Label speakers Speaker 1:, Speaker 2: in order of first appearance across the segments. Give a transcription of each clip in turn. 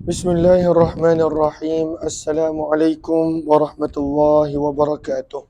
Speaker 1: Bismillahirrahmanirrahim. Assalamualaikum warahmatullahi wabarakatuh.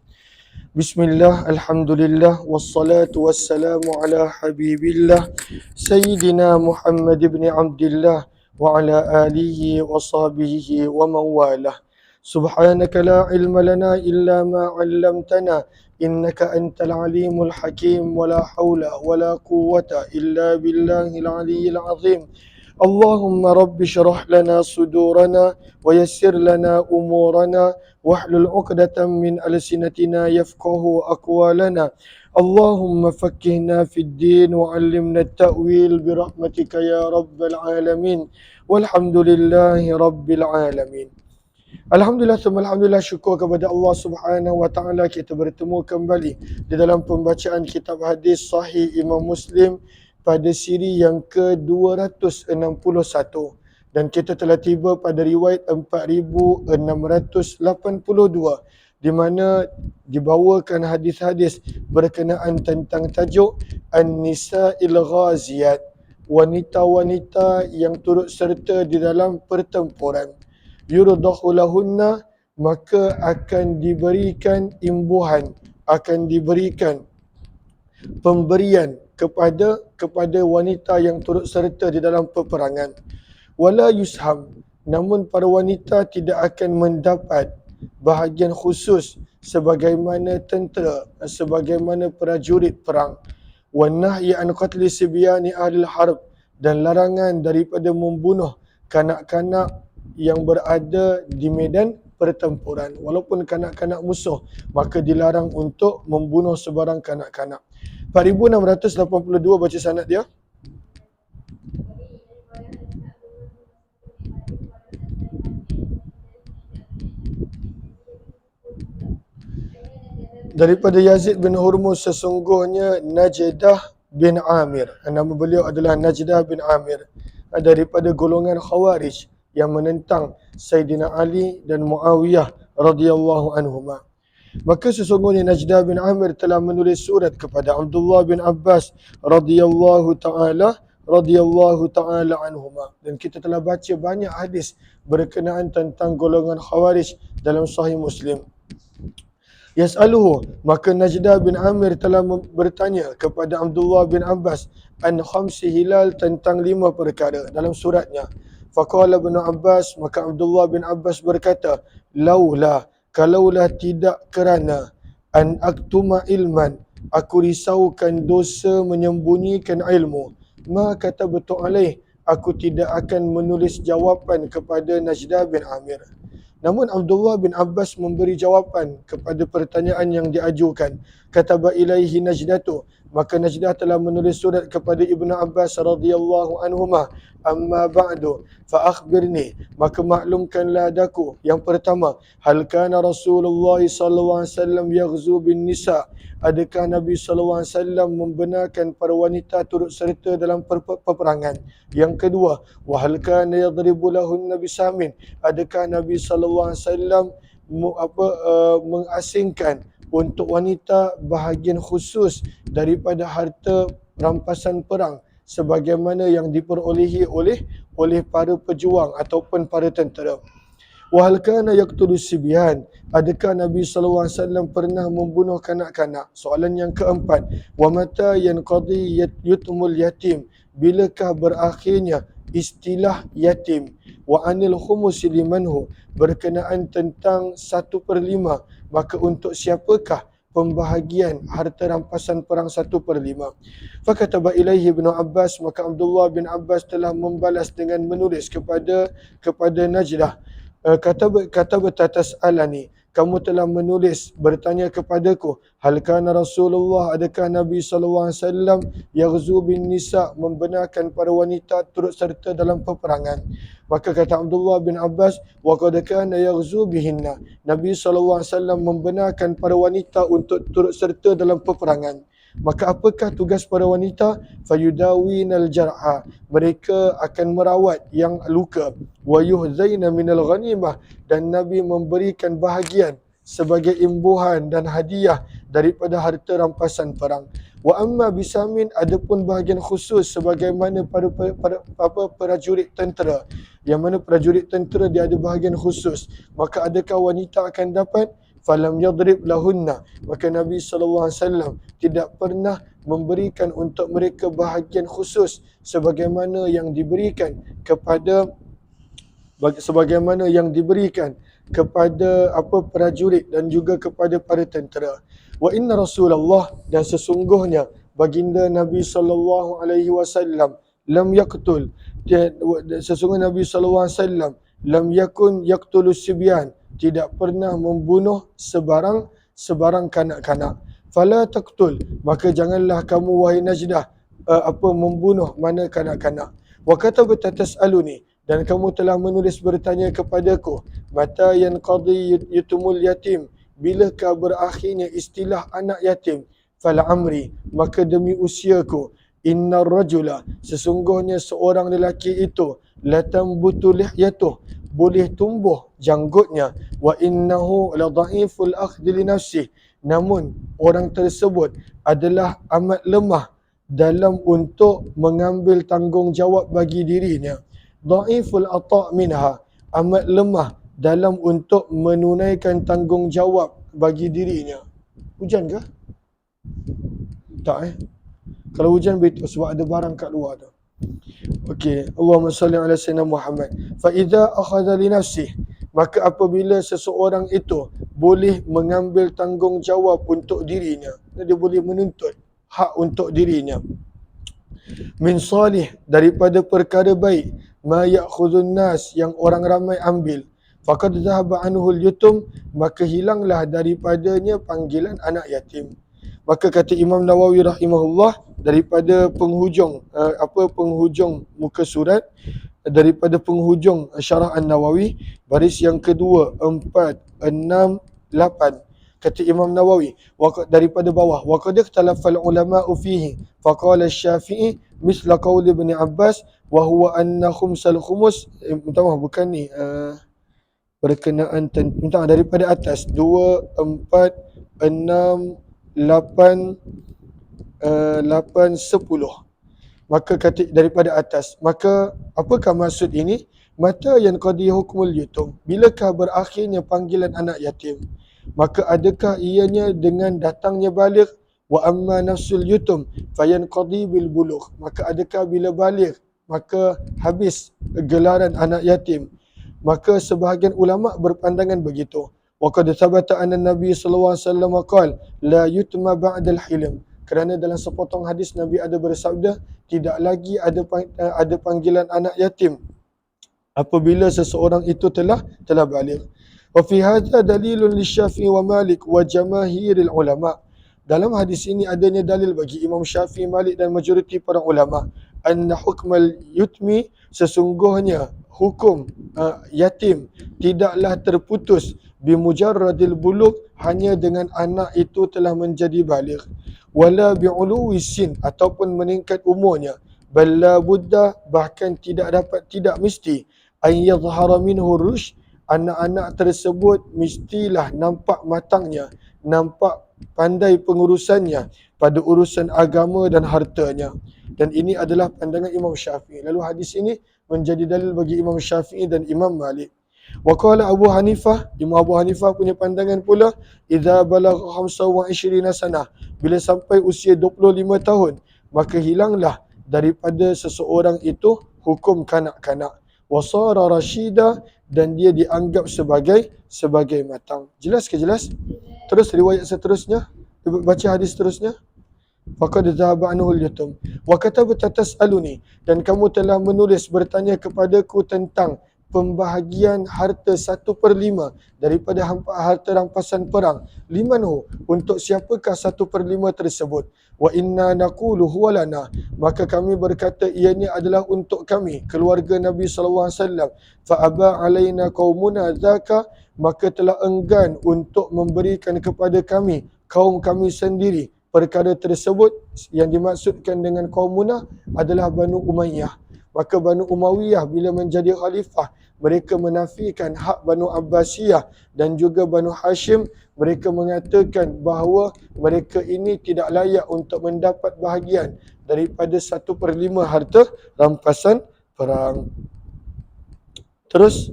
Speaker 1: Bismillah, alhamdulillah, wassalatu wassalamu ala habibillah Sayyidina Muhammad ibn Abdullah wa ala alihi wa sahbihi wa mawalah. Subhanaka la ilma lana illa ma 'allamtana innaka antal alimul hakim wa la hawla wa la quwwata illa billahil aliyyil azim. Allahumma rabbi syrah lana sudurana wa yassir lana umurana wahlul 'uqdatam min alsinatina yafqahu aqwalana. Allahumma faqqihna fid din wa 'allimna at-ta'wil bi rahmatika ya rabbal alamin. Walhamdulillahi rabbil alamin. Alhamdulillah, alhamdulillah, syukur kepada Allah Subhanahu wa taala kita bertemu kembali di dalam pembacaan kitab hadis sahih Imam Muslim pada siri yang ke-261 dan kita telah tiba pada riwayat 4682 di mana dibawakan hadis-hadis berkenaan tentang tajuk An-Nisa'il Ghaziyat, wanita-wanita yang turut serta di dalam pertempuran. Yurdahu lahunna, maka akan diberikan imbuhan, akan diberikan pemberian kepada wanita yang turut serta di dalam peperangan. Wala yusham, namun para wanita tidak akan mendapat bahagian khusus sebagaimana tentera, sebagaimana prajurit perang. Wan nahyi an qatli sibyani ahli harb, dan larangan daripada membunuh kanak-kanak yang berada di medan pertempuran. Walaupun kanak-kanak musuh, maka dilarang untuk membunuh sebarang kanak-kanak. 4682 baca sanad dia. Daripada Yazid bin Hurmuz, sesungguhnya Najdah bin Amir, nama beliau adalah Najdah bin Amir, daripada golongan Khawarij yang menentang Sayyidina Ali dan Muawiyah radhiyallahu anhuma. Maka sesungguhnya Najdah bin Amir telah menulis surat kepada Abdullah bin Abbas radhiyallahu taala anhuma, dan kita telah baca banyak hadis berkenaan tentang golongan Khawarij dalam Sahih Muslim. Yas'aluhu, maka Najdah bin Amir telah bertanya kepada Abdullah bin Abbas an khamsi hilal, tentang 5 perkara dalam suratnya. Faqala bin Abbas, maka Abdullah bin Abbas berkata, laulah, kalaulah tidak kerana an aktuma ilman, aku risaukan dosa menyembunyikan ilmu, ma katabtu alaih, aku tidak akan menulis jawapan kepada Najdah bin Amir. Namun Abdullah bin Abbas memberi jawapan kepada pertanyaan yang diajukan. Kataba ilaihi Najdatu, maka Najdah telah menulis surat kepada Ibnu Abbas radhiyallahu anhuma. Amma ba'du, fa akhbirni, maka maklumkanlah daku. Yang pertama, hal kana Rasulullah sallallahu alaihi wasallam yaghzu bin nisa, adakah Nabi sallallahu alaihi wasallam membenarkan para wanita turut serta dalam peperangan? Yang kedua, wa hal kana yadribu lahunna bisamin, adakah Nabi sallallahu alaihi wasallam mengasingkan untuk wanita bahagian khusus daripada harta rampasan perang sebagaimana yang diperolehi oleh para pejuang ataupun para tentera. Wa hal kana yaqtulu sibyan, adakah Nabi sallallahu alaihi wasallam pernah membunuh kanak-kanak? Soalan yang keempat, wa mata yanqadi yutmul yatim, bilakah berakhirnya istilah yatim? Wa anil khumus limanhu, berkenaan tentang 1/5, maka untuk siapakah pembahagian harta rampasan perang 1/5? Fakataba ilaihi Ibnu Abbas, maka Abdullah bin Abbas telah membalas dengan menulis kepada Najdah, kata betatas alani, kamu telah menulis bertanya kepadaku, hal kana Rasulullah, adakah Nabi sallallahu alaihi wasallam yaghzu bin nisa, membenarkan para wanita turut serta dalam peperangan? Maka kata Abdullah bin Abbas, wa qad kana yaghzu bihinna, Nabi sallallahu alaihi wasallam membenarkan para wanita untuk turut serta dalam peperangan. Maka apakah tugas para wanita? Fayudawinal jar'a, mereka akan merawat yang luka. Wa yuhzaina minal ghanimah, dan Nabi memberikan bahagian sebagai imbuhan dan hadiah daripada harta rampasan perang. Wa amma bisamin, adapun bahagian khusus sebagaimana pada prajurit tentera, yang mana prajurit tentera dia ada bahagian khusus, maka adakah wanita akan dapat? Falam yadrib lahunna, maka Nabi SAW tidak pernah memberikan untuk mereka bahagian khusus sebagaimana yang diberikan kepada prajurit dan juga kepada para tentera. Wa inna Rasulullah, dan sesungguhnya baginda Nabi SAW lam yaqtul, sesungguhnya Nabi SAW lam yakun yaqtulus sibyan, tidak pernah membunuh sebarang kanak-kanak. Fala taqtul, maka janganlah kamu wahai Najdah membunuh mana kanak-kanak. Wa kataba tatas'aluni, dan kamu telah menulis bertanya kepadaku, mata yanqadi yutumul yatim, bilakah berakhirnya istilah anak yatim? Fala amri, maka demi usiaku, innar rajula, sesungguhnya seorang lelaki itu, latambutu lihyatuh, boleh tumbuh janggutnya, wa innahu la dhaiful akhdhi li nafsih, namun orang tersebut adalah amat lemah dalam untuk mengambil tanggungjawab bagi dirinya. Dhaiful ata' minha, amat lemah dalam untuk menunaikan tanggungjawab bagi dirinya. Hujan ke? Tak Kalau hujan betul sebab ada barang kat luar tu. Okey, Allahumma salli ala sayyidina Muhammad. Fa idza akhadha li nafsihi, maka apabila seseorang itu boleh mengambil tanggungjawab untuk dirinya, dia boleh menuntut hak untuk dirinya, min salih, daripada perkara baik, ma ya'khudhun nas, yang orang ramai ambil, faqad dhahaba anhu al-yutum, maka hilanglah daripadanya panggilan anak yatim. Maka kata Imam Nawawi rahimahullah, daripada penghujung muka surat, daripada penghujung syarah An-Nawawi, baris yang kedua, 4, 6, 8. Kata Imam Nawawi, daripada bawah, wa qad ikhtalafa al-ulama'u fihi, faqala asy-Syafi'i misla qauli Ibn Abbas wa huwa anna khumsal khumus, bukan ni, berkenaan daripada atas 2, 4, 6, 8, 10. Maka kata daripada atas, maka apakah maksud ini? Mata yang qadi hukmul yutum, bilakah berakhirnya panggilan anak yatim? Maka adakah ianya dengan datangnya baligh? Wa amma nafsul yutum fayanqadi bil bulugh, maka adakah bila baligh maka habis gelaran anak yatim? Maka sebahagian ulama berpandangan begitu. Wa qad thabata anna Nabi sallallahu alaihi wasallam qala la yutma ba'da al-hilm, kerana dalam sepotong hadis Nabi ada bersabda, tidak lagi ada panggilan anak yatim apabila seseorang itu telah baligh. Wa fi hadza dalilun lisy-Syafi'i wa Malik wa jamaahiril ulama. Dalam hadis ini adanya dalil bagi Imam Syafi'i, Malik dan majoriti para ulama, anna hukmal yutmi, sesungguhnya hukum yatim tidaklah terputus bimujarradil bulugh, hanya dengan anak itu telah menjadi baligh, wala bi'uluwi sin, ataupun meningkat umurnya, bal la budda, bahkan tidak mesti, an yadhhara minhu rushd, anak-anak tersebut mestilah nampak matangnya, nampak pandai pengurusannya pada urusan agama dan hartanya. Dan ini adalah pandangan Imam Syafi'i. Lalu hadis ini menjadi dalil bagi Imam Syafi'i dan Imam Malik. Wa qala Abu Hanifah, Imam Abu Hanifah punya pandangan pula, idza balagha 25 sanah, bila sampai usia 25 tahun, maka hilanglah daripada seseorang itu hukum kanak-kanak. Wa sara rasyida, dan dia dianggap sebagai matang. Jelas ke jelas? Terus riwayat seterusnya, baca hadis seterusnya. Faqad dhahaba anhu al-yatum wa kataba tatas'aluni, dan kamu telah menulis bertanya kepadaku tentang pembahagian harta 1/5 daripada harta rampasan perang. Limanhu, untuk siapakah 1/5 tersebut? Wa inna naqulu huwa lana, maka kami berkata ianya adalah untuk kami, keluarga Nabi sallallahu alaihi wasallam. Fa aba alaina qaumuna dzaka, maka telah enggan untuk memberikan kepada kami, kaum kami sendiri, perkara tersebut. Yang dimaksudkan dengan qaumuna adalah Banu Umayyah. Maka Banu Umayyah bila menjadi khalifah, mereka menafikan hak Banu Abbasiyah dan juga Banu Hashim. Mereka mengatakan bahawa mereka ini tidak layak untuk mendapat bahagian daripada 1/5 harta rampasan perang. Terus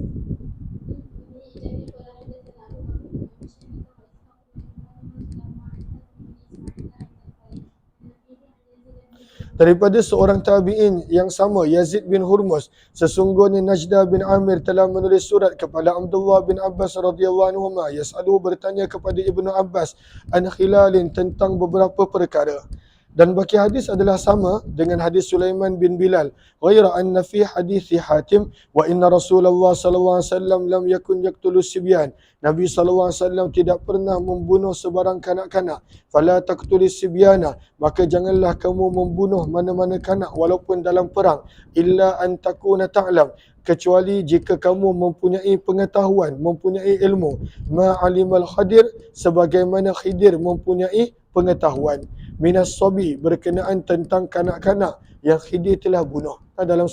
Speaker 1: daripada seorang tabi'in yang sama, Yazid bin Hurmus, sesungguhnya Najdah bin Amir telah menulis surat kepada Abdullah bin Abbas radhiyallahu anhu, yas'aluhu, bertanya kepada Ibnu Abbas an khilalin, tentang beberapa perkara. Dan baki hadis adalah sama dengan hadis Sulaiman bin Bilal. Ghaira anna fi hadithi Hatim wa inna Rasulullah sallallahu alaihi wasallam lam yakun yaqtulu sibyan. Nabi sallallahu alaihi wasallam tidak pernah membunuh sebarang kanak-kanak. Fala taqtulu sibyana, maka janganlah kamu membunuh mana-mana kanak walaupun dalam perang, illa an takuna ta'lam, kecuali jika kamu mempunyai pengetahuan, mempunyai ilmu. Ma'alimal Khadir, sebagaimana Khidir mempunyai pengetahuan. Minas Sobi, berkenaan tentang kanak-kanak yang Khidir telah bunuh. Dalam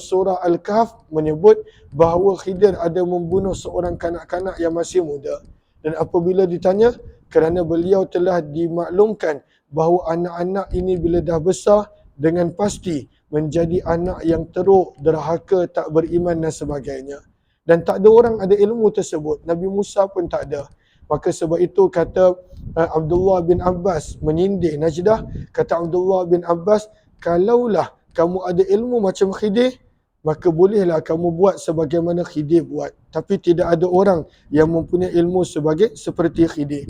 Speaker 1: surah Al-Kahf menyebut bahawa Khidir ada membunuh seorang kanak-kanak yang masih muda. Dan apabila ditanya, kerana beliau telah dimaklumkan bahawa anak-anak ini bila dah besar dengan pasti menjadi anak yang teruk, derhaka, tak beriman dan sebagainya. Dan tak ada orang ada ilmu tersebut. Nabi Musa pun tak ada. Maka sebab itu kata Abdullah bin Abbas menyindir Najdah, kata Abdullah bin Abbas, kalaulah kamu ada ilmu macam Khidir, maka bolehlah kamu buat sebagaimana Khidir buat. Tapi tidak ada orang yang mempunyai ilmu seperti Khidir.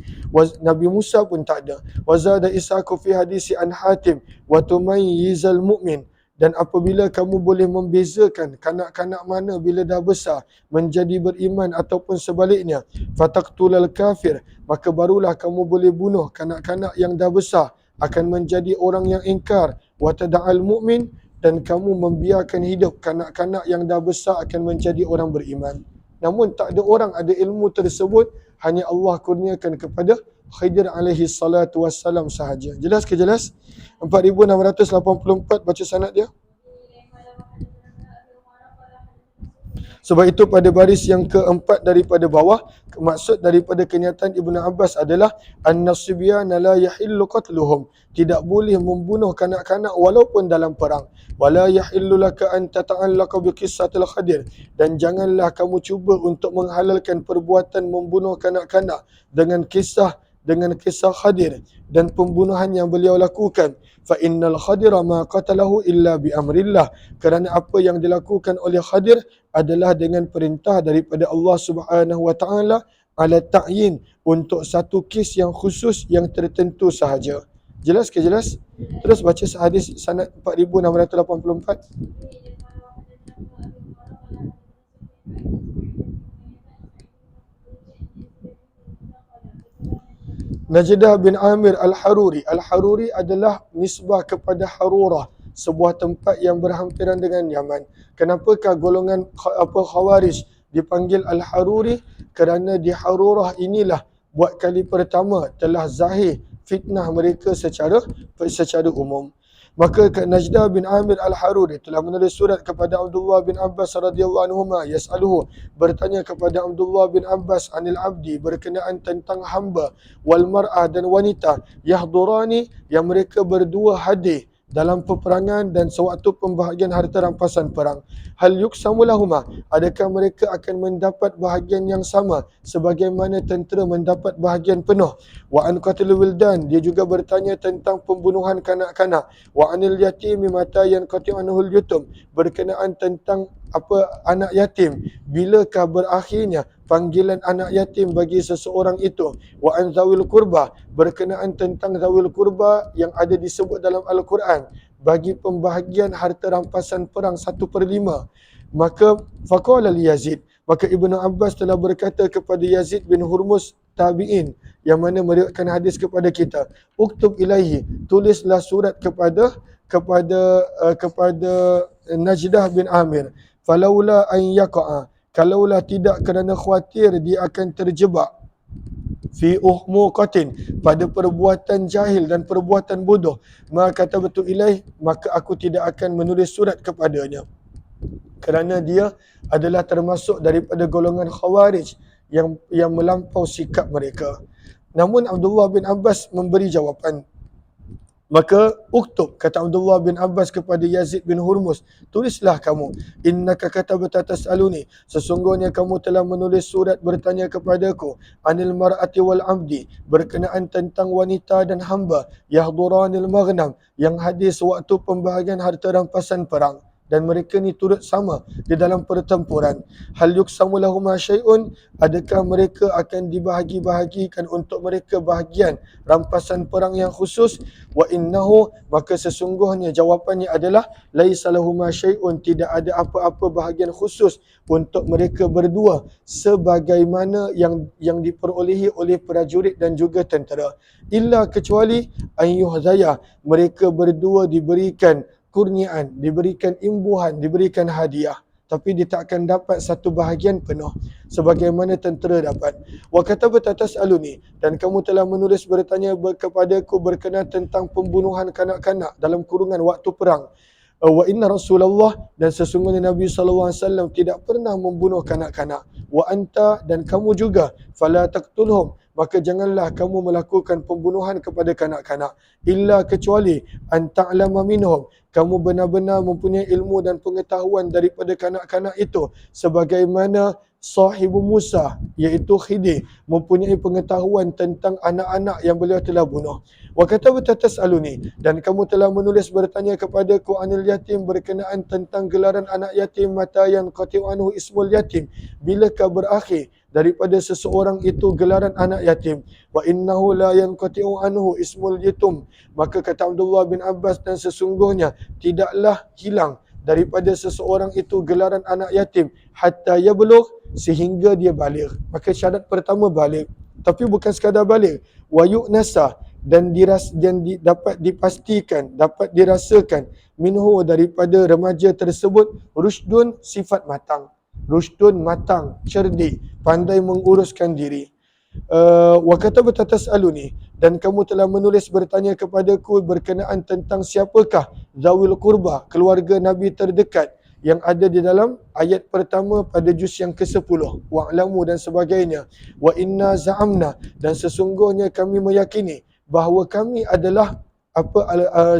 Speaker 1: Nabi Musa pun tak ada. Wazada Isaku fi hadisi an Hatim wa tumayyizal mu'min. Dan apabila kamu boleh membezakan kanak-kanak mana bila dah besar menjadi beriman ataupun sebaliknya, fataqtulal kafir, maka barulah kamu boleh bunuh kanak-kanak yang dah besar akan menjadi orang yang ingkar, wa tada'al mu'min, dan kamu membiarkan hidup kanak-kanak yang dah besar akan menjadi orang beriman. Namun tak ada orang ada ilmu tersebut, hanya Allah kurniakan kepada Khidir alaihi salatu wassalam sahaja. Jelas ke jelas? 4684 baca sanad dia. Sebab itu pada baris yang keempat daripada bawah, maksud daripada kenyataan Ibnu Abbas adalah an-nasibyana la yahillu qatluhum, tidak boleh membunuh kanak-kanak walaupun dalam perang. Wala yahillu laka an tata'allaqa bi qissatil Khadir, dan janganlah kamu cuba untuk menghalalkan perbuatan membunuh kanak-kanak dengan kisah Khadir dan pembunuhan yang beliau lakukan. Fa innal Khadira ma qatalahu illa bi amrillah, kerana apa yang dilakukan oleh Khadir adalah dengan perintah daripada Allah Subhanahu wa taala, ala ta'yin, untuk satu kes yang khusus yang tertentu sahaja. Jelas ke jelas? Terus baca hadis sanad 4684. Najdah bin Amir Al-Haruri. Al-Haruri adalah nisbah kepada Harurah, sebuah tempat yang berhampiran dengan Yaman. Kenapakah golongan Khawarij dipanggil Al-Haruri? Kerana di Harurah inilah buat kali pertama telah zahir fitnah mereka secara umum. Maka Najdah bin Amir Al-Haruri telah menulis surat kepada Abdullah bin Abbas radhiyallahu anhuma, yas'aluhu, bertanya kepada Abdullah bin Abbas anil abdi, berkenaan tentang hamba, wal mar'ah, dan wanita, yahdurani, yang mereka berdua hadir dalam peperangan dan sewaktu pembahagian harta rampasan perang. Hal yuksamu lahuma, adakah mereka akan mendapat bahagian yang sama sebagaimana tentera mendapat bahagian penuh? Wa an qatlil wildan, dia juga bertanya tentang pembunuhan kanak-kanak. Wa anil yatimi mata yanqati anhul yutum, berkenaan tentang anak yatim, bilakah berakhirnya panggilan anak yatim bagi seseorang itu. Wa an zawil kurba, berkenaan tentang zawil kurba yang ada disebut dalam Al-Quran bagi pembahagian harta rampasan perang 1/5. Maka faqala li Yazid, maka Ibnu Abbas telah berkata kepada Yazid bin Hurmus tabi'in yang mana meriwayatkan hadis kepada kita, uktub ilaihi, tulislah surat kepada Najdah bin Amir, falaula an yaqa'a, kalaulah tidak kerana khawatir dia akan terjebak fi uhmuqatin, pada perbuatan jahil dan perbuatan bodoh, maka katabtu ilaih, maka aku tidak akan menulis surat kepadanya, kerana dia adalah termasuk daripada golongan khawarij yang melampau sikap mereka. Namun Abdullah bin Abbas memberi jawapan. Maka uktub, kata Abdullah bin Abbas kepada Yazid bin Hurmus, tulislah kamu, innaka katabta tas'aluni, sesungguhnya kamu telah menulis surat bertanya kepadaku, anil mar'ati wal abdi, berkenaan tentang wanita dan hamba, yahduranil maghnam, yang hadir sewaktu pembahagian harta rampasan perang, dan mereka ni turut sama di dalam pertempuran. Hal yuksamu lahuma syai'un, adakah mereka akan dibahagi-bahagikan untuk mereka bahagian rampasan perang yang khusus? Wa innahu, maka sesungguhnya jawapannya adalah laisa lahuma syai'un, tidak ada apa-apa bahagian khusus untuk mereka berdua sebagaimana yang diperolehi oleh prajurit dan juga tentera, illa kecuali ayyuhzaya, mereka berdua diberikan kurniaan, diberikan imbuhan, diberikan hadiah, tapi dia tak akan dapat satu bahagian penuh sebagaimana tentera dapat. Wa katabta tas'aluni, dan kamu telah menulis bertanya kepadaku berkenaan tentang pembunuhan kanak-kanak dalam kurungan waktu perang. Wa inna Rasulullah, dan sesungguhnya Nabi SAW tidak pernah membunuh kanak-kanak. Wa anta, dan kamu juga, fala taqtulhum, maka janganlah kamu melakukan pembunuhan kepada kanak-kanak, illa kecuali an ta'lama minhum, kamu benar-benar mempunyai ilmu dan pengetahuan daripada kanak-kanak itu, sebagaimana sahibu Musa, iaitu Khidir, mempunyai pengetahuan tentang anak-anak yang beliau telah bunuh. Wa katabta tas'aluni, dan kamu telah menulis bertanya kepadaku anil yatim, berkenaan tentang gelaran anak yatim, mata yang qati'u anhu ismul yatim, bilakah berakhir daripada seseorang itu gelaran anak yatim. Wa innahu la yanqati'u anhu ismul yatim, maka kata Abdullah bin Abbas, dan sesungguhnya tidaklah hilang daripada seseorang itu gelaran anak yatim hatta yablugh, sehingga dia baligh. Maka syarat pertama baligh, tapi bukan sekadar baligh, wa yu'nasa, dan dapat dipastikan, dapat dirasakan, minhu, daripada remaja tersebut, rushdun, sifat matang. Rushdun, matang, cerdik, pandai menguruskan diri. Wa katabta tas'aluni, dan kamu telah menulis bertanya kepadaku berkenaan tentang siapakah zawil qurba, keluarga Nabi terdekat, yang ada di dalam ayat pertama pada juz yang ke-10, wa'lamu dan sebagainya. Wa inna za'amna, dan sesungguhnya kami meyakini bahawa kami adalah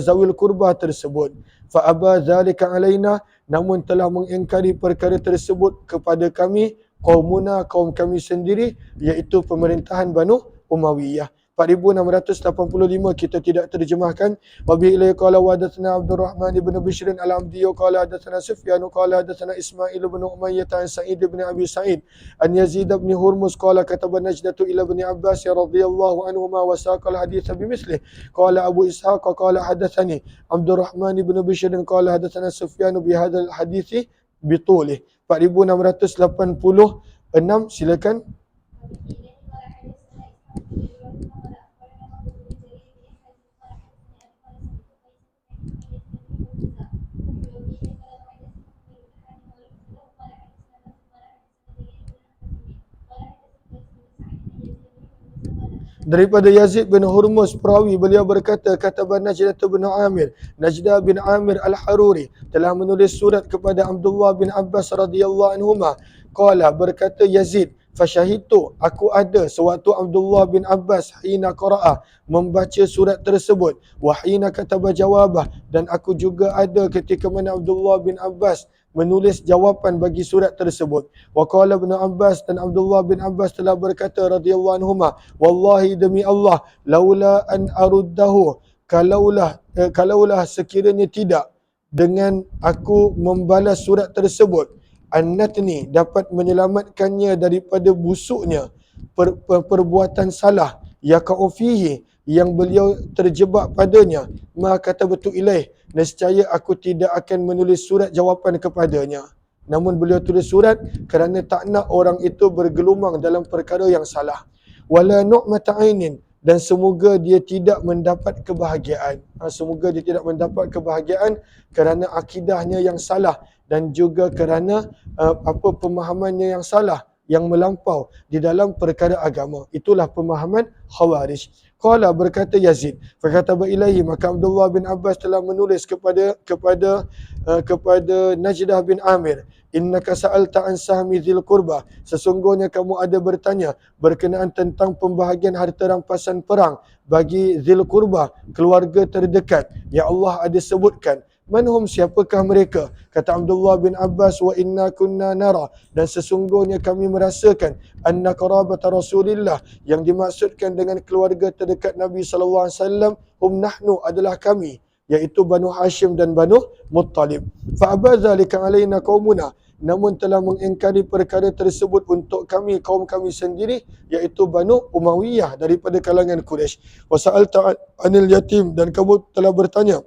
Speaker 1: zawil qurba tersebut. Fa aba zalika alaina, namun telah mengingkari perkara tersebut kepada kami, qaumuna, kaum kami sendiri, iaitu pemerintahan Banu Umayyah. 4685 kita tidak terjemahkan. Wa bi ilai qala wa hadatsana Abdurrahman ibn Bishr al-Abdi qala hadatsana Sufyan qala hadatsana Ismail ibn Umayyah an Sa'id ibn Abi Sa'id an Yazid ibn Hurmuz qala kataba Najdatu ila ibn Abbas radhiyallahu anhuma wa saqal hadits bimislih. Qala Abu Ishaq qala hadatsani Abdurrahman ibn Bishr qala hadatsana Sufyan bi hadzal hadits bitulih. 4686, silakan. Daripada Yazid bin Hurmuz perawi, beliau berkata, kata Najdah bin Amir, Najdah bin Amir al-Haruri telah menulis surat kepada Abdullah bin Abbas radhiyallahu anhuma. Qala, berkata Yazid, fasyahitu, aku ada sewaktu Abdullah bin Abbas hina qara'a, membaca surat tersebut, wa hina kataba jawabah, dan aku juga ada ketika mana Abdullah bin Abbas menulis jawapan bagi surat tersebut. Wa qala Ibn Abbas, dan Abdullah bin Abbas telah berkata radhiyallahu anhuma, wallahi demi Allah, laula an aruddahu, kalaulah sekiranya tidak dengan aku membalas surat tersebut, annatni, dapat menyelamatkannya daripada busuknya perbuatan salah, yaqa'u fihi, yang beliau terjebak padanya, maka katabetu ilaih, nescaya aku tidak akan menulis surat jawapan kepadanya. Namun beliau tulis surat kerana tak nak orang itu bergelumang dalam perkara yang salah. Wala nu'mata ainin, dan semoga dia tidak mendapat kebahagiaan. Semoga dia tidak mendapat kebahagiaan kerana akidahnya yang salah, dan juga kerana pemahamannya yang salah, yang melampau di dalam perkara agama. Itulah pemahaman Khawarij. Qala, berkata Yazid, fakataba ilaihi, maka Abdullah bin Abbas telah menulis kepada Najdah bin Amir, innaka sa'alta an sahmi dzil qurba, sesungguhnya kamu ada bertanya berkenaan tentang pembahagian harta rampasan perang bagi dzil qurba, keluarga terdekat. Ya Allah ada sebutkan, manhum, siapakah mereka? Kata Abdullah bin Abbas, wa inna kunna nara, dan sesungguhnya kami merasakan, anna qarabata Rasulillah, yang dimaksudkan dengan keluarga terdekat Nabi SAW, hum nahnu, adalah kami, iaitu Banu Hashim dan Banu Muttalib. Fa'aba dzalika alaina qaumuna, namun telah mengingkari perkara tersebut untuk kami, kaum kami sendiri, iaitu Banu Umayyah daripada kalangan Quraisy. Wa sa'alta anil yatim, dan kamu telah bertanya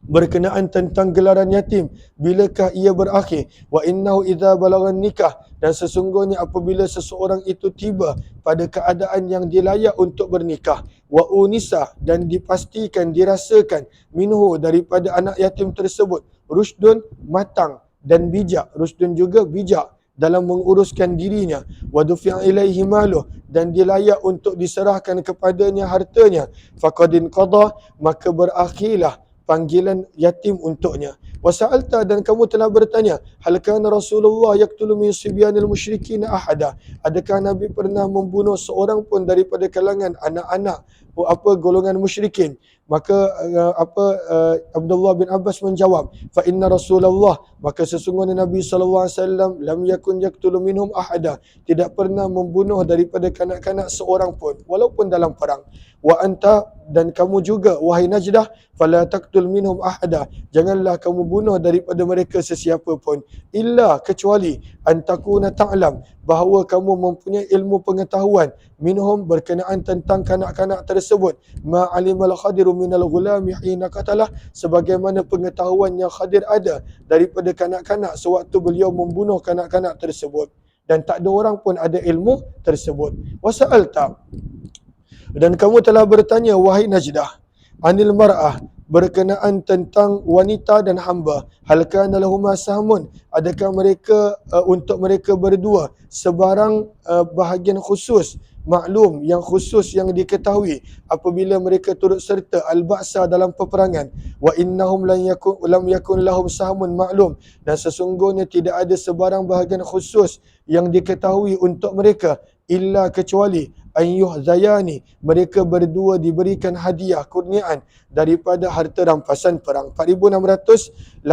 Speaker 1: berkenaan tentang gelaran yatim, bilakah ia berakhir? Wa innahu idza balaghan nikah, dan sesungguhnya apabila seseorang itu tiba pada keadaan yang dia layak untuk bernikah, wa unisa, dan dipastikan, dirasakan, minhu, daripada anak yatim tersebut, rusdun, matang dan bijak, rusdun juga bijak dalam menguruskan dirinya, wa dufi'a ilaihi maluh, dan dia layak untuk diserahkan kepadanya hartanya, faqadin qada, maka berakhirlah panggilan yatim untuknya. Wasa'alta, dan kamu telah bertanya, hal kana Rasulullah yaqtulu min sibyanil musyrikin ahada, adakah Nabi pernah membunuh seorang pun daripada kalangan anak-anak golongan musyrikin? Maka Abdullah bin Abbas menjawab, fa inna Rasulullah, maka sesungguhnya Nabi SAW lam yakun yaqtulu minhum ahada, tidak pernah membunuh daripada kanak-kanak seorang pun walaupun dalam perang. Wa anta, dan kamu juga wahai Najdah, fala taqtul minhum ahada, janganlah kamu bunuh daripada mereka sesiapa pun, illa, kecuali, antakuna ta'lam, bahawa kamu mempunyai ilmu pengetahuan, minhum, berkenaan tentang kanak-kanak tersebut, ma'alimal khadiru minal ghulami hina qatalah, sebagaimana pengetahuan yang Khadir ada daripada kanak-kanak sewaktu beliau membunuh kanak-kanak tersebut, dan tak ada orang pun ada ilmu tersebut. Wasa'alta, dan kamu telah bertanya wahai Najdah, anil mar'ah, berkenaan tentang wanita dan hamba, hal kana lahuma sahmun, adakah mereka untuk mereka berdua sebarang bahagian khusus, maklum, yang khusus yang diketahui apabila mereka turut serta al-ba'sa dalam peperangan. Wa innahum lam yakun lahum sahmun maklum, dan sesungguhnya tidak ada sebarang bahagian khusus yang diketahui untuk mereka, illa, kecuali, ayyuhzayani, mereka berdua diberikan hadiah, kurniaan daripada harta rampasan perang. 4687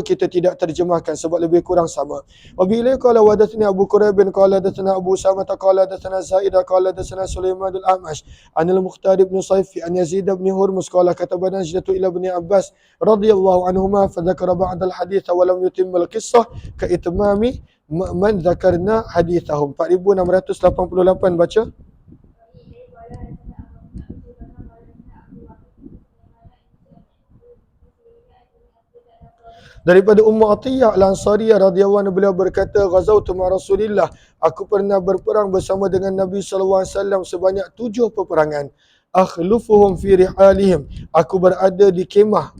Speaker 1: kita tidak terjemahkan sebab lebih kurang sama. Wa bila qala wadathna Abu Quraib bin qala hadatsana Abu Samah qala hadatsana Zaidah qala hadatsana Sulaiman al-Amash anil Mukhtar bin Saifi an Yazid bin Hurmus qala kataba Najdatu ila ibn Abbas radhiyallahu anhuma fa dzakara ba'd al-hadits wa lam yutim al-qissah ka itmami man dzakarna hadithahum. 4688 baca. Daripada Ummu Atiyah Al-Ansariyah radhiyallahu anha, beliau berkata, ghazawtu ma Rasulillah, aku pernah berperang bersama dengan Nabi sallallahu alaihi wasallam sebanyak 7 peperangan. Akhlufuhum fi rihalihim, aku berada di kemah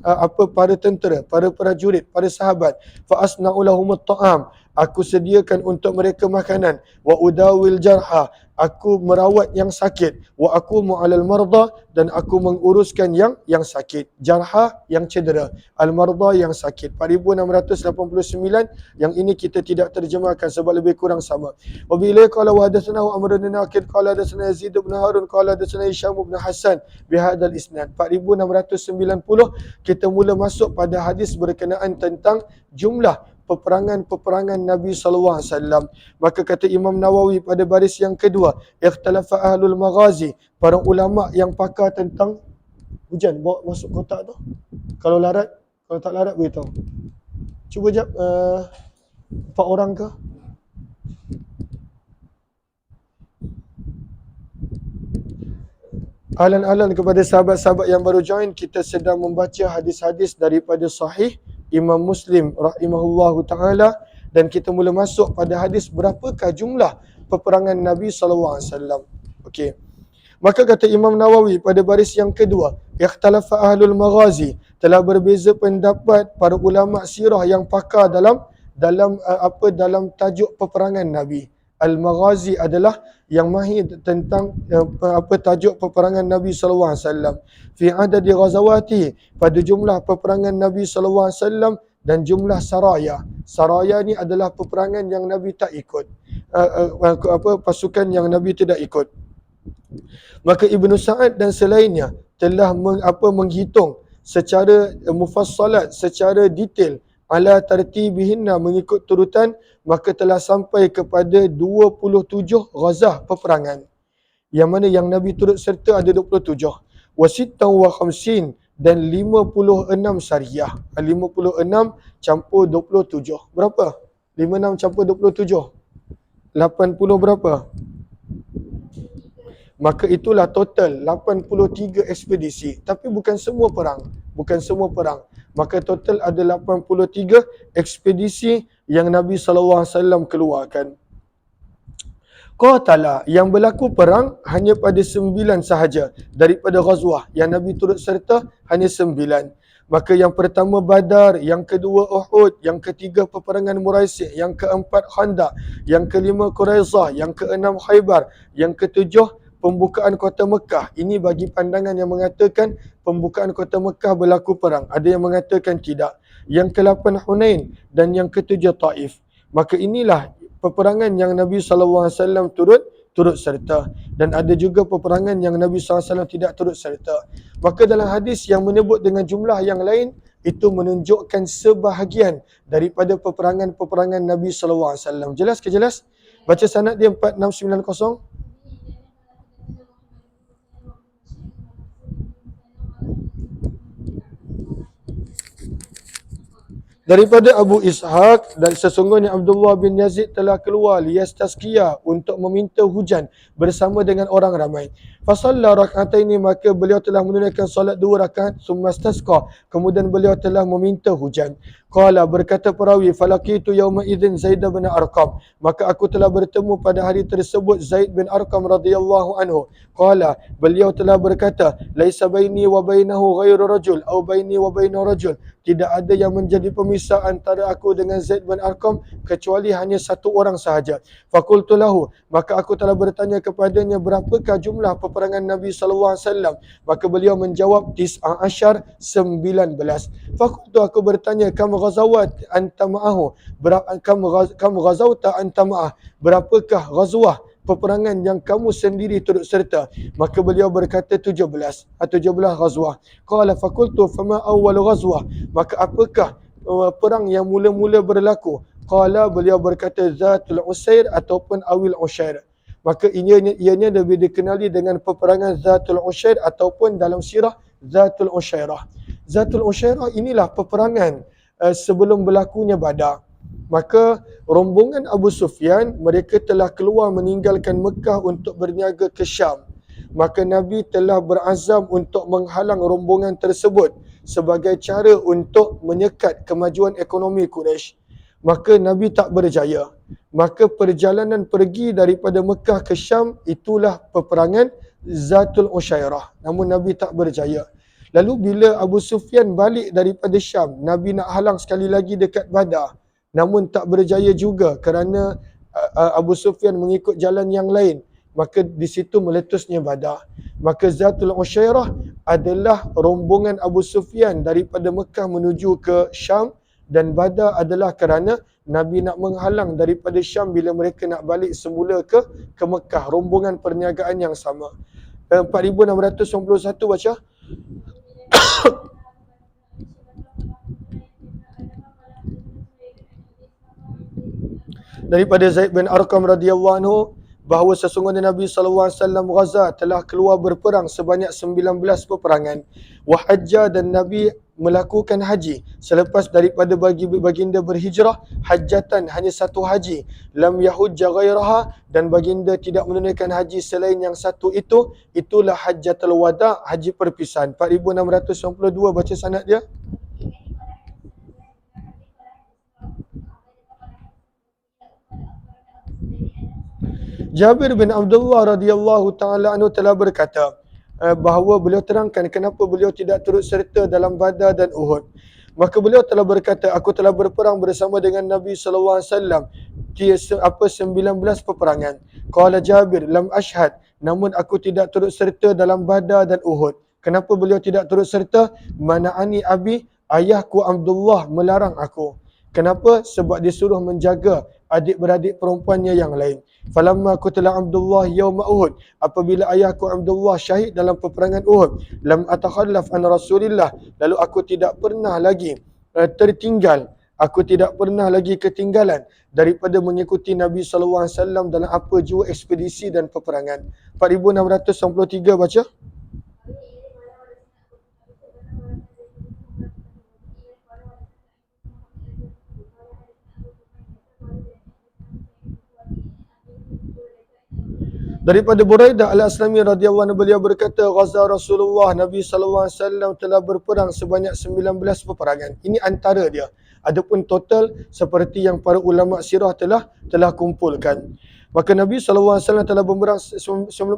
Speaker 1: para tentera, para prajurit, para sahabat. Fa asna'u lahum at-ta'am, aku sediakan untuk mereka makanan. Wa udawil jarha, aku merawat yang sakit. Wa aqumu 'alal marda, dan aku menguruskan yang sakit. Jarha, yang cedera. Al-marda, yang sakit. 4689, yang ini kita tidak terjemahkan sebab lebih kurang sama. Wa bila qala wa hadatsana Amr bin Naqid qala hadatsana Yazid bin Harun qala hadatsana Hisham bin Hasan bihadzal isnad. 4690 kita mula masuk pada hadis berkenaan tentang jumlah peperangan-peperangan Nabi SAW. Maka kata Imam Nawawi pada baris yang kedua, ikhtalafa ahlul maghazi, para ulama yang pakar tentang hujan, bawa masuk kotak tu. Kalau larat, kalau tak larat beritahu. Cuba jap, 4 orang ke? Ahlan-ahlan kepada sahabat-sahabat yang baru join, kita sedang membaca hadis-hadis daripada Sahih Imam Muslim rahimahullahu ta'ala, dan kita mula masuk pada hadis berapakah jumlah peperangan Nabi SAW. Okey. Maka kata Imam Nawawi pada baris yang kedua, ikhtalafa ahlul maghazi, telah berbeza pendapat para ulama sirah yang pakar dalam tajuk peperangan Nabi. Al-Maghazi adalah yang mahir tentang tajuk peperangan Nabi sallallahu alaihi wasallam. Fi adadi ghazawati, pada jumlah peperangan Nabi sallallahu alaihi wasallam dan jumlah saraya. Saraya ni adalah peperangan yang Nabi tak ikut. Pasukan yang Nabi tidak ikut. Maka Ibnu Sa'ad dan selainnya telah menghitung secara mufassalat, secara detail ala tartibihinna, mengikut turutan, maka telah sampai kepada 27 ghazah peperangan. Yang mana yang Nabi turut serta ada 27. Wa sittan wa khamsin, dan 56 syariah. 56 campur 27. Berapa? 56 campur 27. 80 berapa? Maka itulah total 83 ekspedisi. Tapi bukan semua perang. Bukan semua perang. Maka total ada 83 ekspedisi yang Nabi SAW keluarkan. Qatala, yang berlaku perang hanya pada 9 sahaja daripada ghazwah. Yang Nabi turut serta hanya 9. Maka yang pertama Badar, yang kedua Uhud, yang ketiga peperangan Muraisy', yang keempat Khandaq, yang kelima Quraizah, yang keenam Khaybar, yang ketujuh pembukaan kota Mekah. Ini bagi pandangan yang mengatakan pembukaan kota Mekah berlaku perang. Ada yang mengatakan tidak. Yang ke-8 Hunain dan yang ke-7 Taif. Maka inilah peperangan yang Nabi SAW turut serta. Dan ada juga peperangan yang Nabi SAW tidak turut serta. Maka dalam hadis yang menyebut dengan jumlah yang lain, itu menunjukkan sebahagian daripada peperangan-peperangan Nabi SAW. Jelas ke jelas? Baca sanad dia 4690. Daripada Abu Ishaq, dan sesungguhnya Abdullah bin Yazid telah keluar liyastasqiya, untuk meminta hujan bersama dengan orang ramai. Fasalla rak'ataini, maka beliau telah menunaikan solat 2 rakaat, summa istasqa, kemudian beliau telah meminta hujan. Qala, berkata perawi, falaqitu yawma idzin Zaid bin Arqam, maka aku telah bertemu pada hari tersebut Zaid bin Arqam radhiyallahu anhu. Qala, beliau telah berkata, laisa baini wa bainahu ghairu rajul au baini wa bainahu rajul, tidak ada yang menjadi pemisah antara aku dengan Zaid bin Arqam kecuali hanya satu orang sahaja. Faqultu lahu, maka aku telah bertanya kepadanya, berapakah jumlah peperangan Nabi SAW? Maka beliau menjawab, 19. Faqultu, aku bertanya, kam ghazawat anta ma'ahu, kam ghazawta anta ma'ah, berapakah ghazwah, peperangan yang kamu sendiri turut serta? Maka beliau berkata 17 ghazwah. Qala faqultu fama awwal ghazwah, maka apakah perang yang mula-mula berlaku? Qala, beliau berkata Zatul Usair ataupun Awil Ushair. Maka ianya lebih dikenali dengan peperangan Zatul Ushair ataupun dalam sirah Zatul Ushairah. Zatul Ushairah inilah peperangan sebelum berlakunya Badar. Maka rombongan Abu Sufyan, mereka telah keluar meninggalkan Mekah untuk berniaga ke Syam. Maka Nabi telah berazam untuk menghalang rombongan tersebut sebagai cara untuk menyekat kemajuan ekonomi Quraisy. Maka Nabi tak berjaya. Maka perjalanan pergi daripada Mekah ke Syam, itulah peperangan Zatul Ushairah. Namun Nabi tak berjaya. Lalu bila Abu Sufyan balik daripada Syam, Nabi nak halang sekali lagi dekat Badar. Namun tak berjaya juga kerana Abu Sufyan mengikut jalan yang lain. Maka di situ meletusnya Badar. Maka Zatul Ushairah adalah rombongan Abu Sufyan daripada Mekah menuju ke Syam, dan Badar adalah kerana Nabi nak menghalang daripada Syam bila mereka nak balik semula ke Mekah. Rombongan perniagaan yang sama. 4691 baca. Daripada Zaid bin Arqam radhiyallahu anhu, bahawa sesungguhnya Nabi SAW ghaza, telah keluar berperang sebanyak 19 peperangan. Wahajja, dan Nabi melakukan haji selepas daripada baginda berhijrah, hajjatan, hanya satu haji. Lam yahujja ghairaha, dan baginda tidak menunaikan haji selain yang satu itu. Itulah hajjatul wada', haji perpisahan. 4692 baca sanad dia. Jabir bin Abdullah radhiyallahu taala anhu telah berkata bahawa beliau terangkan kenapa beliau tidak turut serta dalam Badar dan Uhud. Maka beliau telah berkata, aku telah berperang bersama dengan Nabi SAW 19 peperangan. Qala Jabir, lam ashhad, namun aku tidak turut serta dalam Badar dan Uhud. Kenapa beliau tidak turut serta? Mana'ani abi, ayahku Abdullah melarang aku. Kenapa? Sebab dia suruh menjaga adik-beradik perempuannya yang lain. Falamma qutila Abdullah yauma Uhud, apabila ayahku Abdullah syahid dalam peperangan Uhud, lam atakhallaf an Rasulillah, lalu aku tidak pernah lagi tertinggal, aku tidak pernah lagi ketinggalan daripada mengikuti Nabi SAW dalam apa jua ekspedisi dan peperangan. 4693 baca. Daripada Buraidah Al-Aslami radhiyallahu anhu, beliau berkata, ghaza Rasulullah, Nabi SAW telah berperang sebanyak 19 peperangan. Ini antara dia. Adapun total seperti yang para ulama sirah telah kumpulkan. Maka Nabi SAW telah berperang 19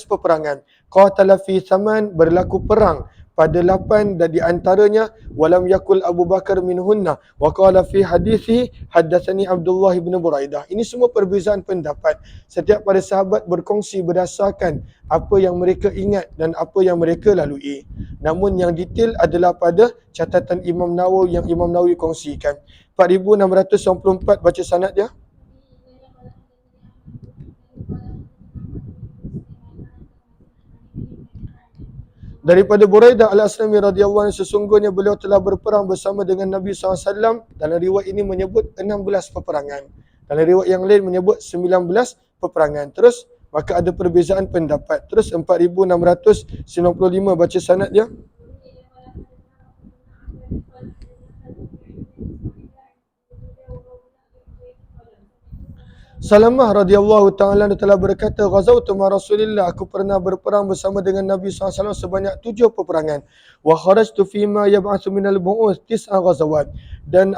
Speaker 1: peperangan. Qatala fi thaman, berlaku perang pada 8 dan di antaranya walam yakul Abu Bakar minhunna wa qala fi hadithi haddatsani Abdullah bin Buraidah. Ini semua perbezaan pendapat. Setiap para sahabat berkongsi berdasarkan apa yang mereka ingat dan apa yang mereka lalui. Namun yang detail adalah pada catatan Imam Nawawi yang Imam Nawawi kongsikan. 4694 baca sanad dia. Daripada Buraidah Al-Aslami radhiyallahu anhu, sesungguhnya beliau telah berperang bersama dengan Nabi SAW. Dalam riwayat ini menyebut 16 peperangan. Dalam riwayat yang lain menyebut 19 peperangan. Terus, maka ada perbezaan pendapat. Terus 4695 baca sanad dia. Salamah radhiyallahu ta'ala telah berkata, ghazawtu ma Rasulillah, aku pernah berperang bersama dengan Nabi SAW sebanyak 7 peperangan. Wa kharajtu fima yab'atsu minal bu'uth 9 ghazawat. Dan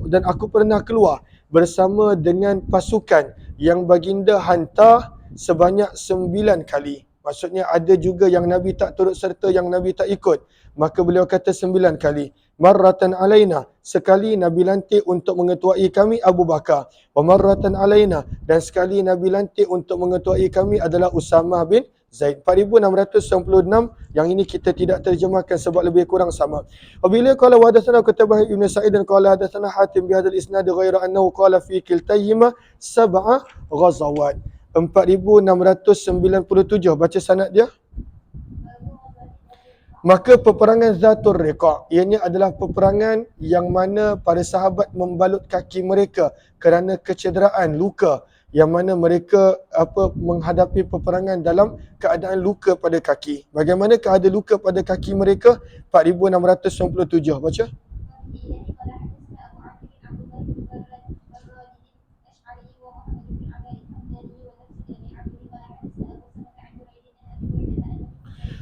Speaker 1: dan aku pernah keluar bersama dengan pasukan yang baginda hantar sebanyak 9 kali. Maksudnya ada juga yang Nabi tak turut serta, yang Nabi tak ikut. Maka beliau kata 9 kali. Marratan alaina, sekali Nabi lantik untuk mengetuai kami Abu Bakar. Wa marratan alaina, dan sekali Nabi lantik untuk mengetuai kami adalah Usamah bin Zaid. 4696, yang ini kita tidak terjemahkan sebab lebih kurang sama. Apabila qala wa hadatsana Qutaibah Ibn Sa'id dan qala hadatsana Hatim bi hadzal isnad ghaira annahu qala fi kiltayhima 7 ghazawat. 4697 baca sanad dia. Maka peperangan Zatul Riqa', ianya adalah peperangan yang mana para sahabat membalut kaki mereka kerana kecederaan, luka, yang mana mereka menghadapi peperangan dalam keadaan luka pada kaki. Bagaimana keadaan luka pada kaki mereka? 4697 baca.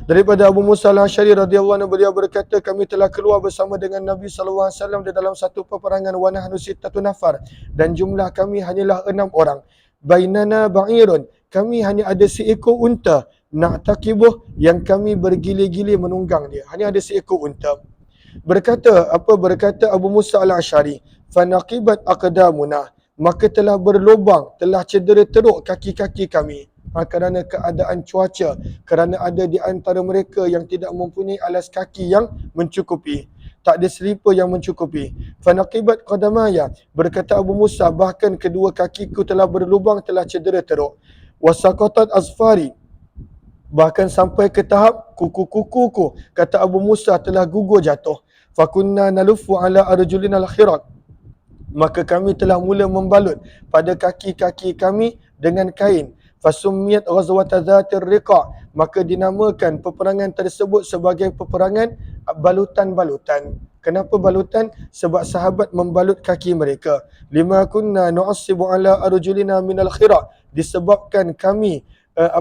Speaker 1: Daripada Abu Musa al-Asy'ari radhiyallahu anhu, beliau berkata, kami telah keluar bersama dengan Nabi SAW di dalam satu peperangan wa nahnu sittatu nafar, dan jumlah kami hanyalah 6 orang. Bainana ba'irun, kami hanya ada seekor unta, na'taqibuh, yang kami bergili-gili menunggang dia. Hanya ada seekor unta. Berkata Abu Musa al-Asy'ari, fanaqibat aqdamuna, maka telah berlubang, telah cedera teruk kaki-kaki kami. Kerana keadaan cuaca, kerana ada di antara mereka yang tidak mempunyai alas kaki yang mencukupi, tak ada selipar yang mencukupi. Fanaqibat qadamaya, berkata Abu Musa, bahkan kedua kakiku telah berlubang, telah cedera teruk. Wasaqatat azfari, bahkan sampai ke tahap kuku-kukuku, kata Abu Musa, telah gugur jatuh. Fakunna nalufu ala arjulina al-khirat, maka kami telah mula membalut pada kaki-kaki kami dengan kain. Fasummiyat ghazwat Zatir Riqa', maka dinamakan peperangan tersebut sebagai peperangan balutan-balutan. Kenapa balutan? Sebab sahabat membalut kaki mereka. Lima kunna nu'assibu ala arjulina minal khira', disebabkan kami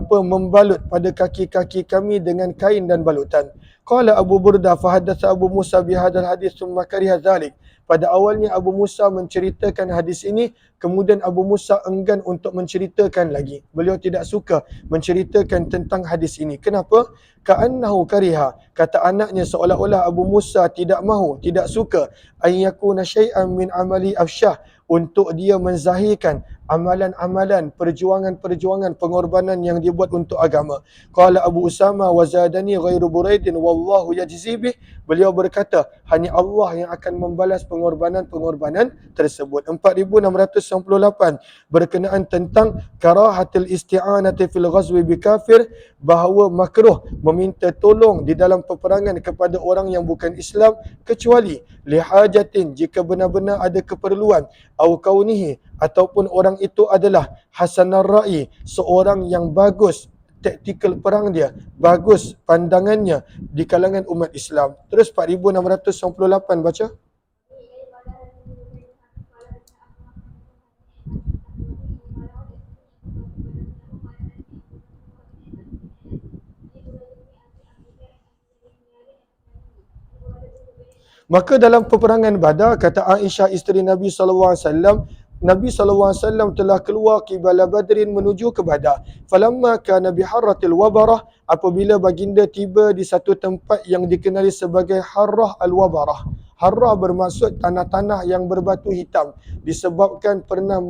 Speaker 1: membalut pada kaki-kaki kami dengan kain dan balutan. Qala Abu Burda fahaddatsa Abu Musa bihadzal hadis tsumma kariha dzalik. Pada awalnya Abu Musa menceritakan hadis ini, kemudian Abu Musa enggan untuk menceritakan lagi. Beliau tidak suka menceritakan tentang hadis ini. Kenapa? ka'annahu kariha, kata anaknya seolah-olah Abu Musa tidak mahu, tidak suka an yakuna syai'an min amali afsyah, untuk dia menzahirkan amalan-amalan, perjuangan-perjuangan, pengorbanan yang dibuat untuk agama. Qala Abu Usama wa zadani ghairu buraidin wallahu yajzi bih. Beliau berkata, hanya Allah yang akan membalas pengorbanan-pengorbanan tersebut. 4698 berkenaan tentang karahatil isti'anati fil ghazwi bi kafir, bahawa makruh meminta tolong di dalam peperangan kepada orang yang bukan Islam, kecuali lihajatin, jika benar-benar ada keperluan, au kaunihi, ataupun orang itu adalah hasanar ra'i, seorang yang bagus taktikal perang dia, bagus pandangannya di kalangan umat Islam. Terus 4698 baca. Maka dalam peperangan Badar, kata Aisyah isteri Nabi SAW, Nabi SAW telah keluar qibala Badrin menuju ke Badar. Falamma kana biharratil wabarah, apabila baginda tiba di satu tempat yang dikenali sebagai Harrah al-Wabarah. Harrah bermaksud tanah-tanah yang berbatu hitam, disebabkan pernah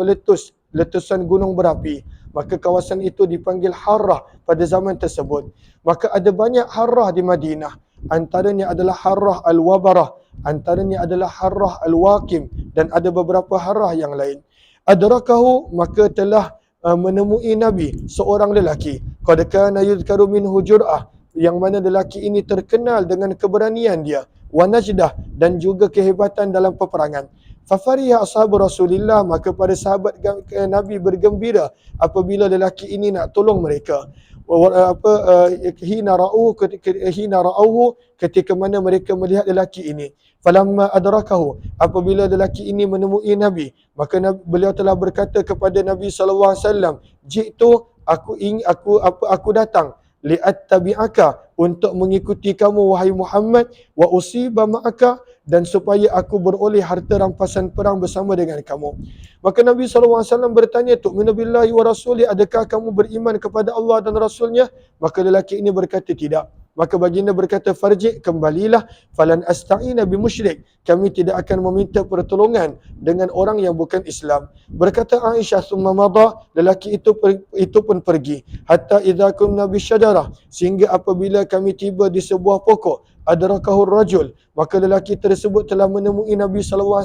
Speaker 1: letusan gunung berapi. Maka kawasan itu dipanggil Harrah pada zaman tersebut. Maka ada banyak Harrah di Madinah. Antaranya adalah Harrah al-Wabarah, antaranya adalah Harrah al-Waqim, dan ada beberapa harrah yang lain. Adrakahu, maka telah menemui Nabi seorang lelaki. Qad kana yuzkaru minhu jur'ah, yang mana lelaki ini terkenal dengan keberanian dia, wa najdah, dan juga kehebatan dalam peperangan. Fafariha ashabu Rasulillah, maka para sahabat Nabi bergembira apabila lelaki ini nak tolong mereka. Hina ra'auhu, ketika mana mereka melihat lelaki ini. Falamma adrakahu, apabila lelaki ini menemui Nabi, maka beliau telah berkata kepada Nabi SAW, jitu, aku datang li'attabi'aka, untuk mengikuti kamu wahai Muhammad, wa usiba ma'aka, dan supaya aku beroleh harta rampasan perang bersama dengan kamu. Maka Nabi SAW bertanya, tu'minu billahi wa rasuli, adakah kamu beriman kepada Allah dan Rasulnya? Maka lelaki ini berkata tidak. Maka baginda berkata, farji', kembalilah, falan asta'ina bimusyrik, kami tidak akan meminta pertolongan dengan orang yang bukan Islam. Berkata Aisyah, summa madha, lelaki itu pun pergi, hatta idza kunna bisyajarah, sehingga apabila kami tiba di sebuah pokok, adrakahur rajul, maka lelaki tersebut telah menemui Nabi SAW.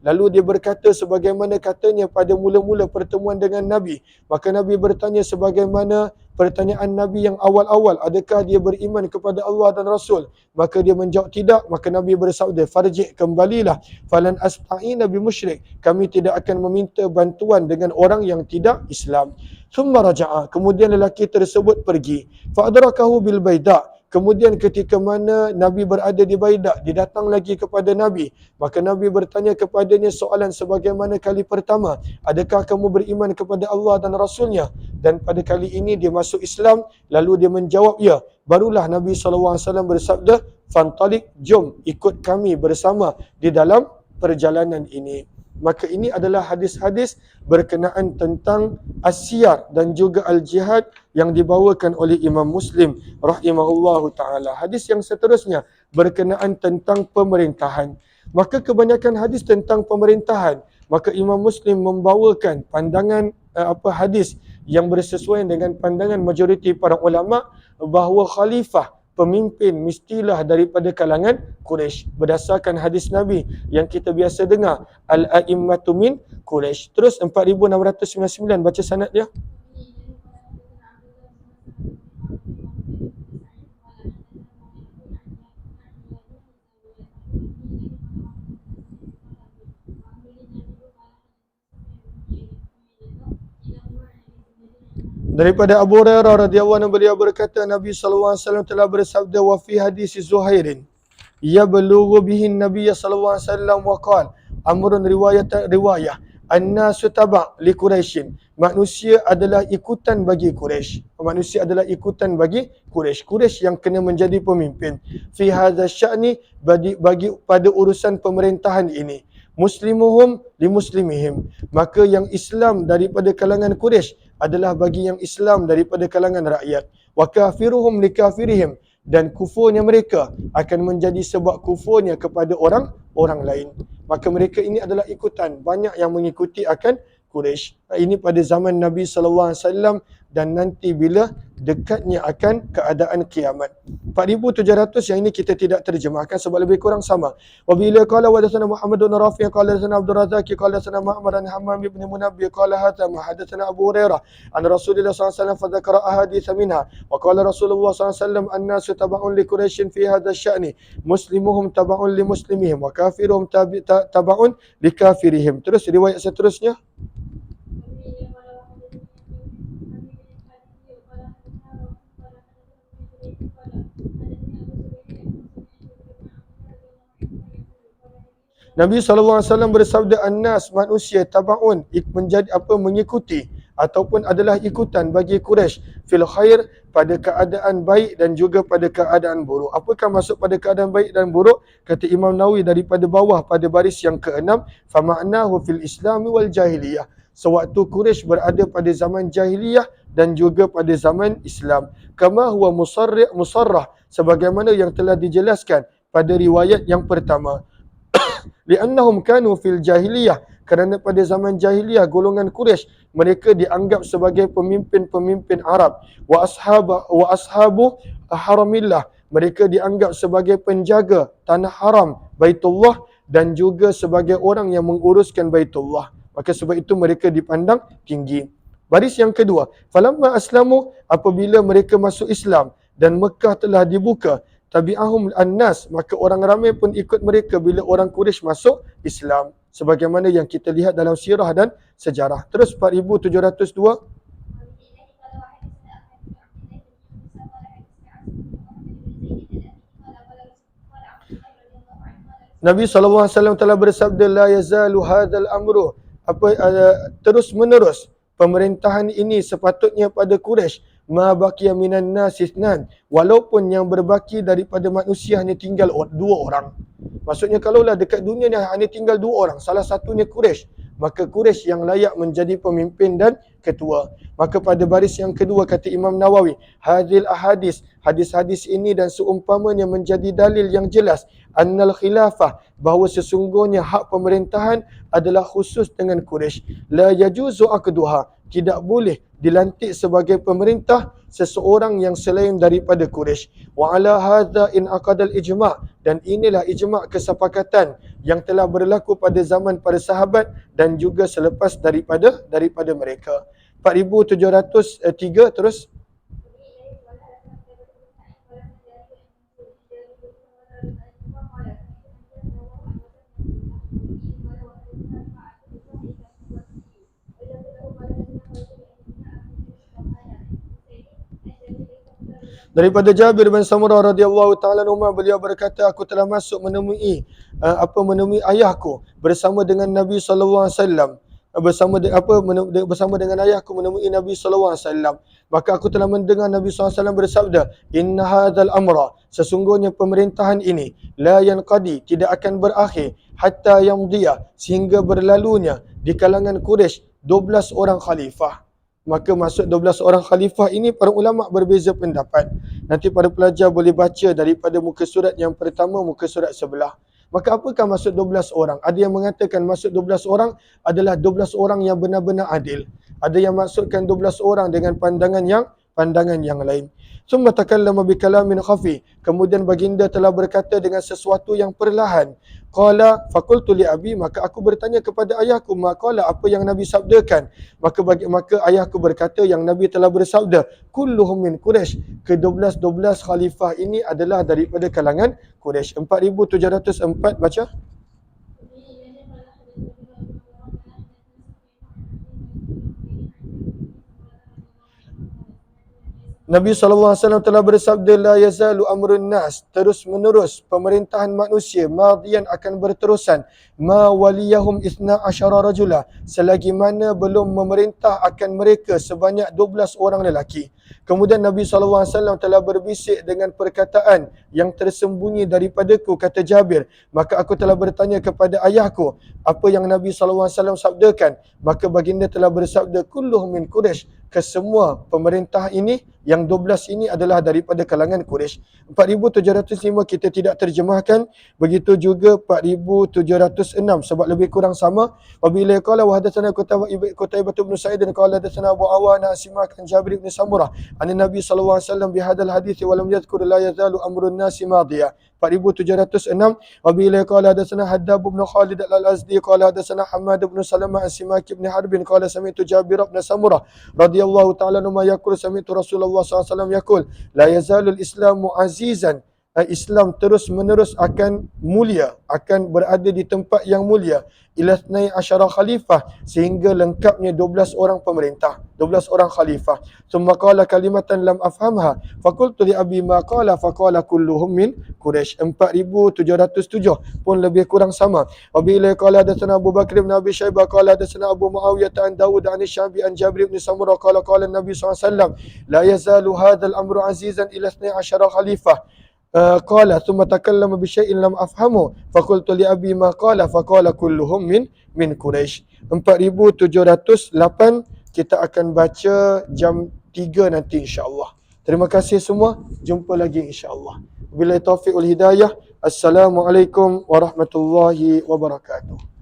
Speaker 1: Lalu dia berkata sebagaimana katanya pada mula-mula pertemuan dengan Nabi. Maka Nabi bertanya sebagaimana pertanyaan Nabi yang awal-awal, adakah dia beriman kepada Allah dan Rasul? Maka dia menjawab tidak. Maka Nabi bersabda, farji', kembalilah, falan asta'ina bimusyrik, kami tidak akan meminta bantuan dengan orang yang tidak Islam. Thumma raja'a, kemudian lelaki tersebut pergi. Fa'adrakahu bil baida', kemudian ketika mana Nabi berada di Baidah, dia datang lagi kepada Nabi. Maka Nabi bertanya kepadanya soalan sebagaimana kali pertama, adakah kamu beriman kepada Allah dan Rasulnya? Dan pada kali ini dia masuk Islam, lalu dia menjawab ya. Barulah Nabi SAW bersabda, fantalik, jom ikut kami bersama di dalam perjalanan ini. Maka ini adalah hadis-hadis berkenaan tentang asyar dan juga al-jihad yang dibawakan oleh Imam Muslim rahimahullahu ta'ala. Hadis yang seterusnya berkenaan tentang pemerintahan. Maka kebanyakan hadis tentang pemerintahan, maka Imam Muslim membawakan pandangan hadis yang bersesuaian dengan pandangan majoriti para ulama bahawa khalifah, pemimpin, mestilah daripada kalangan Quraisy, berdasarkan hadis Nabi yang kita biasa dengar, al-a'immatu min Quraisy. Terus 4699 baca sanad dia. Daripada Abu Hurairah radhiyallahu anhu, beliau berkata Nabi SAW telah bersabda, wa fi hadis Zuhairin yablughu bihi Nabi SAW wa qala, amrun riwayah annasu taba' li Quraisyin, manusia adalah ikutan bagi Quraisy. Manusia adalah ikutan bagi Quraisy. Quraisy yang kena menjadi pemimpin. Fi hadza sya'ni, bagi pada urusan pemerintahan ini. Muslimuhum li muslimihim, maka yang Islam daripada kalangan Quraisy adalah bagi yang Islam daripada kalangan rakyat. Wa kafiruhum likafirihim, dan kufurnya mereka akan menjadi sebab kufurnya kepada orang lain. Maka mereka ini adalah ikutan, banyak yang mengikuti akan Quraisy. Ini pada zaman Nabi SAW, dan nanti bila dekatnya akan keadaan kiamat. 4,700 yang ini kita tidak terjemahkan sebab lebih kurang sama. Wa bila qala hadatsana Muhammad bin Rafi' qala hadatsana Abdul Razzaq qala hadatsana Ma'mar an Hammam bin Munabbi qala hadatsana Abu Hurairah an Rasulullah SAW fa dzakara ahadits minha wa qala Rasulullah SAW an-nasu taba'un li Quraisy fi hadha asy-sya'ni muslimuhum taba'un li muslimihim wa kafiruhum taba'un li kafirihim. Terus riwayat seterusnya. Nabi SAW bersabda, An-nas, manusia, tabaun, menjadi mengikuti ataupun adalah ikutan bagi Quraisy fil khair, pada keadaan baik dan juga pada keadaan buruk. Apakah maksud pada keadaan baik dan buruk? Kata Imam Nawawi daripada bawah pada baris yang ke-6, fa ma'nahu fil Islam wal jahiliyah. Sewaktu Quraisy berada pada zaman jahiliyah dan juga pada zaman Islam. Kama huwa musarrah, sebagaimana yang telah dijelaskan pada riwayat yang pertama. Li'annahum kanu fil jahiliyah, kerana pada zaman jahiliyah golongan Quraisy mereka dianggap sebagai pemimpin-pemimpin Arab. Wa ashabu haramillah, mereka dianggap sebagai penjaga tanah haram Baitullah dan juga sebagai orang yang menguruskan Baitullah. Maka sebab itu mereka dipandang tinggi. Baris yang kedua, falamma aslamu, apabila mereka masuk Islam dan Mekah telah dibuka, tabi'ahum an-nas, maka orang ramai pun ikut mereka bila orang Quraisy masuk Islam. Sebagaimana yang kita lihat dalam sirah dan sejarah. Terus 4,702. Nabi SAW telah bersabda, la yazalu hadzal amru, terus menerus pemerintahan ini sepatutnya pada Quraisy, ma baqiya minan nasisnan, walaupun yang berbaki daripada manusia hanya tinggal 2 orang. Maksudnya kalaulah dekat dunia ni hanya tinggal 2 orang, salah satunya Quraisy, maka Quraisy yang layak menjadi pemimpin dan ketua. Maka pada baris yang kedua kata Imam Nawawi, hadil ahadis, hadis-hadis ini dan seumpamanya menjadi dalil yang jelas annal khilafah, bahawa sesungguhnya hak pemerintahan adalah khusus dengan Quraisy. La yajuzu aqduha, tidak boleh dilantik sebagai pemerintah seseorang yang selain daripada Quraisy. Wa ala hadza in aqadal ijma', dan inilah ijma' kesepakatan yang telah berlaku pada zaman para sahabat dan juga selepas daripada mereka. 4,703 terus. Daripada Jabir bin Samurah radhiyallahu taala anhu, beliau berkata, aku telah masuk menemui ayahku bersama dengan Nabi sallallahu alaihi wasallam, bersama dengan ayahku menemui Nabi sallallahu alaihi wasallam. Maka aku telah mendengar Nabi sallallahu alaihi wasallam bersabda, inna hadzal amra, sesungguhnya pemerintahan ini, la yanqadi, tidak akan berakhir, hatta yamdiya, sehingga berlalunya di kalangan Quraisy 12 orang khalifah. Maka maksud 12 orang khalifah ini para ulama berbeza pendapat. Nanti para pelajar boleh baca daripada muka surat yang pertama, muka surat sebelah. Maka apakah maksud 12 orang? Ada yang mengatakan maksud 12 orang adalah 12 orang yang benar-benar adil. Ada yang maksudkan 12 orang dengan pandangan yang lain. Summa takallama bi kalamin khafi, kemudian baginda telah berkata dengan sesuatu yang perlahan. Qala faqultu li abi, maka aku bertanya kepada ayahku, maqala, apa yang Nabi sabdakan? Maka ayahku berkata, yang Nabi telah bersabda, kulluhum min Quraisy, ke-12 khalifah ini adalah daripada kalangan Quraisy. 4,704 baca. Nabi SAW telah bersabda, la yazalu amrun nas, terus menerus pemerintahan manusia, madian, akan berterusan, ma waliyahum 12 rajula, selagi mana belum memerintah akan mereka sebanyak 12 orang lelaki. Kemudian Nabi SAW telah berbisik dengan perkataan yang tersembunyi daripadaku, kata Jabir, maka aku telah bertanya kepada ayahku, apa yang Nabi SAW sabdakan, maka baginda telah bersabda, kulluhum min Quraisy, kesemua pemerintah ini, yang 12 ini adalah daripada kalangan Quraisy. 4,705 kita tidak terjemahkan, begitu juga 4,706 sebab lebih kurang sama. Wabila qala wa hadatsana Qutaibah bin Sa'id dan qala hadatsana Abu Awana Simak an Jabir bin Samurah an Nabi sallallahu alaihi wasallam bihadzal hadits wa lam yadhkur la yazalu amrun nasi madiya. 4,706 wabila qala hadatsana Haddab bin Khalid al-Azdi qala hadatsana Hammad bin Salamah an Simak bin Harb qala sami'tu Jabir bin Samurah radhiyallahu ta'ala anhu yaqul sami'tu Rasulullah sallallahu alaihi wasallam yaqul la yazalul Islamu azizan. Islam terus menerus akan mulia, akan berada di tempat yang mulia, ila 12 khalifah, sehingga lengkapnya 12 orang pemerintah, 12 orang khalifah. Summa qala kalimatan lam afhamha faqultu li abi ma qala faqala kulluhum min Quraisy. 4,707 pun lebih kurang sama. Wa bila qala hadatsana Abu Bakr bin Abi Syaibah qala hadatsana Abu Muawiyah an Dawud an Syabi an Jabir bin Samurah qala qala Nabi sallallahu alaihi wasallam la yazalu hadzal amru azizan ila 12 khalifah. Qala thumma takallama bi syai'in lam afhamu faqultu li abi ma qala faqala kulluhum min Quraisy. 4,708 kita akan baca jam 3 nanti insya-Allah. Terima kasih semua, jumpa lagi insya-Allah. Wabillahi taufiq wal hidayah. Assalamualaikum warahmatullahi wabarakatuh.